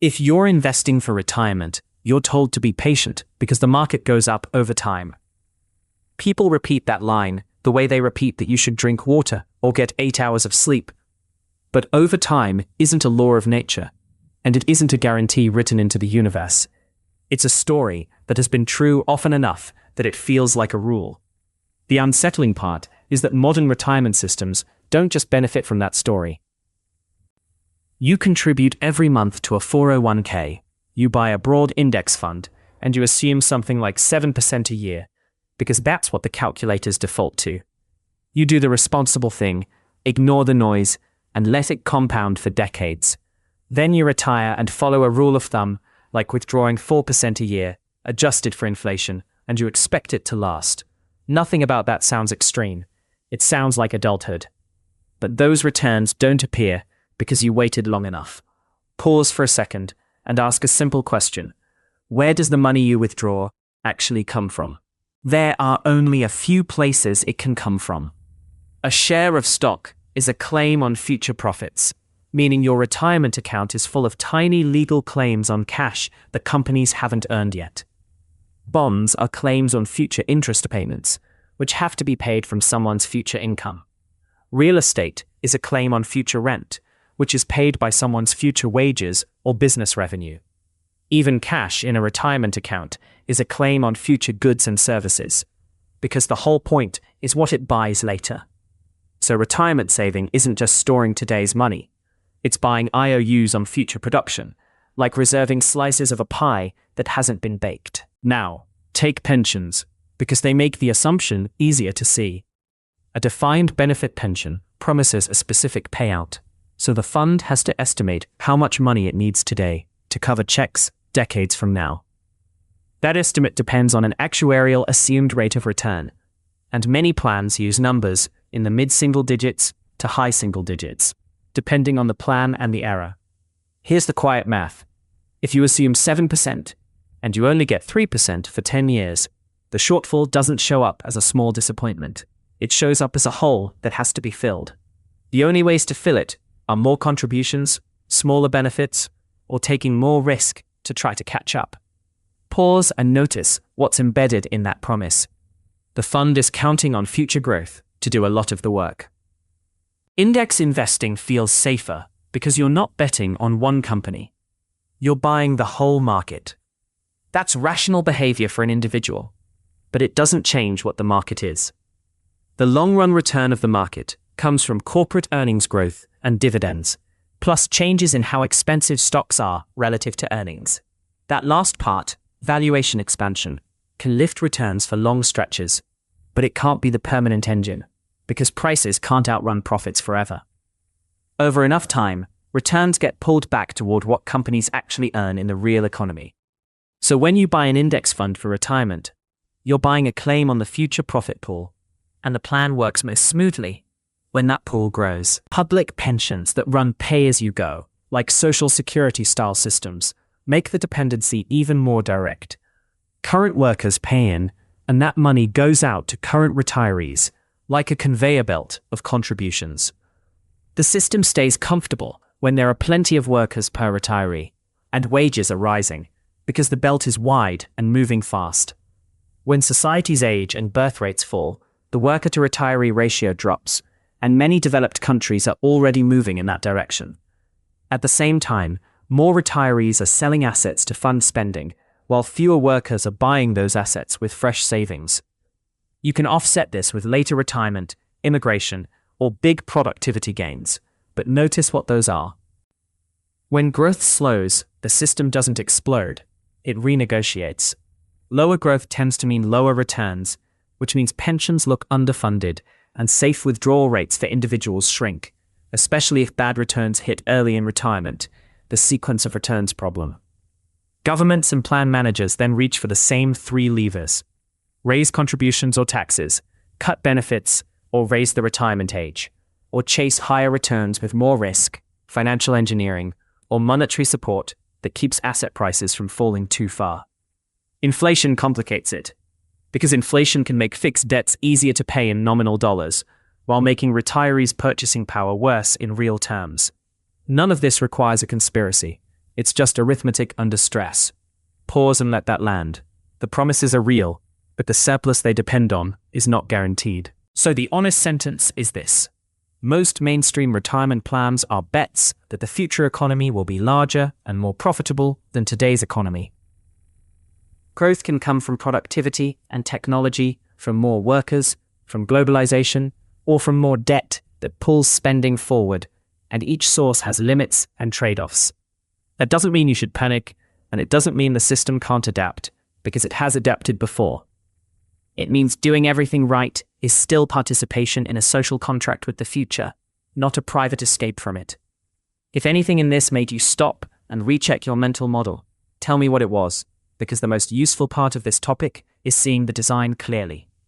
If you're investing for retirement, you're told to be patient because the market goes up over time. People repeat that line the way they repeat that you should drink water or get 8 hours of sleep. But over time isn't a law of nature, and it isn't a guarantee written into the universe. It's a story that has been true often enough that it feels like a rule. The unsettling part is that modern retirement systems don't just benefit from that story. You contribute every month to a 401k, you buy a broad index fund, and you assume something like 7% a year, because that's what the calculators default to. You do the responsible thing, ignore the noise, and let it compound for decades. Then you retire and follow a rule of thumb, like withdrawing 4% a year, adjusted for inflation, and you expect it to last. Nothing about that sounds extreme. It sounds like adulthood. But those returns don't appear because you waited long enough. Pause for a second and ask a simple question. Where does the money you withdraw actually come from? There are only a few places it can come from. A share of stock is a claim on future profits, meaning your retirement account is full of tiny legal claims on cash the companies haven't earned yet. Bonds are claims on future interest payments, which have to be paid from someone's future income. Real estate is a claim on future rent, which is paid by someone's future wages or business revenue. Even cash in a retirement account is a claim on future goods and services, because the whole point is what it buys later. So retirement saving isn't just storing today's money. It's buying IOUs on future production, like reserving slices of a pie that hasn't been baked. Now, take pensions, because they make the assumption easier to see. A defined benefit pension promises a specific payout, so the fund has to estimate how much money it needs today to cover checks decades from now. That estimate depends on an actuarial assumed rate of return, and many plans use numbers in the mid-single digits to high single digits, depending on the plan and the era. Here's the quiet math. If you assume 7% and you only get 3% for 10 years, the shortfall doesn't show up as a small disappointment. It shows up as a hole that has to be filled. The only ways to fill it are more contributions, smaller benefits, or taking more risk to try to catch up. Pause and notice what's embedded in that promise. The fund is counting on future growth to do a lot of the work. Index investing feels safer because you're not betting on one company. You're buying the whole market. That's rational behavior for an individual, but it doesn't change what the market is. The long-run return of the market comes from corporate earnings growth and dividends, plus changes in how expensive stocks are relative to earnings. That last part, valuation expansion, can lift returns for long stretches, but it can't be the permanent engine, because prices can't outrun profits forever. Over enough time, returns get pulled back toward what companies actually earn in the real economy. So when you buy an index fund for retirement, you're buying a claim on the future profit pool, and the plan works most smoothly when that pool grows. Public pensions that run pay-as-you-go, like Social Security-style systems, make the dependency even more direct. Current workers pay in, and that money goes out to current retirees, like a conveyor belt of contributions. The system stays comfortable when there are plenty of workers per retiree, and wages are rising, because the belt is wide and moving fast. When societies age and birth rates fall, the worker-to-retiree ratio drops, and many developed countries are already moving in that direction. At the same time, more retirees are selling assets to fund spending, while fewer workers are buying those assets with fresh savings. You can offset this with later retirement, immigration, or big productivity gains, but notice what those are. When growth slows, the system doesn't explode, it renegotiates. Lower growth tends to mean lower returns, which means pensions look underfunded and safe withdrawal rates for individuals shrink, especially if bad returns hit early in retirement, the sequence of returns problem. Governments and plan managers then reach for the same three levers: raise contributions or taxes, cut benefits, or raise the retirement age, or chase higher returns with more risk, financial engineering, or monetary support that keeps asset prices from falling too far. Inflation complicates it, because inflation can make fixed debts easier to pay in nominal dollars, while making retirees' purchasing power worse in real terms. None of this requires a conspiracy. It's just arithmetic under stress. Pause and let that land. The promises are real, but the surplus they depend on is not guaranteed. So the honest sentence is this. Most mainstream retirement plans are bets that the future economy will be larger and more profitable than today's economy. Growth can come from productivity and technology, from more workers, from globalization, or from more debt that pulls spending forward, and each source has limits and trade-offs. That doesn't mean you should panic, and it doesn't mean the system can't adapt, because it has adapted before. It means doing everything right is still participation in a social contract with the future, not a private escape from it. If anything in this made you stop and recheck your mental model, tell me what it was, because the most useful part of this topic is seeing the design clearly.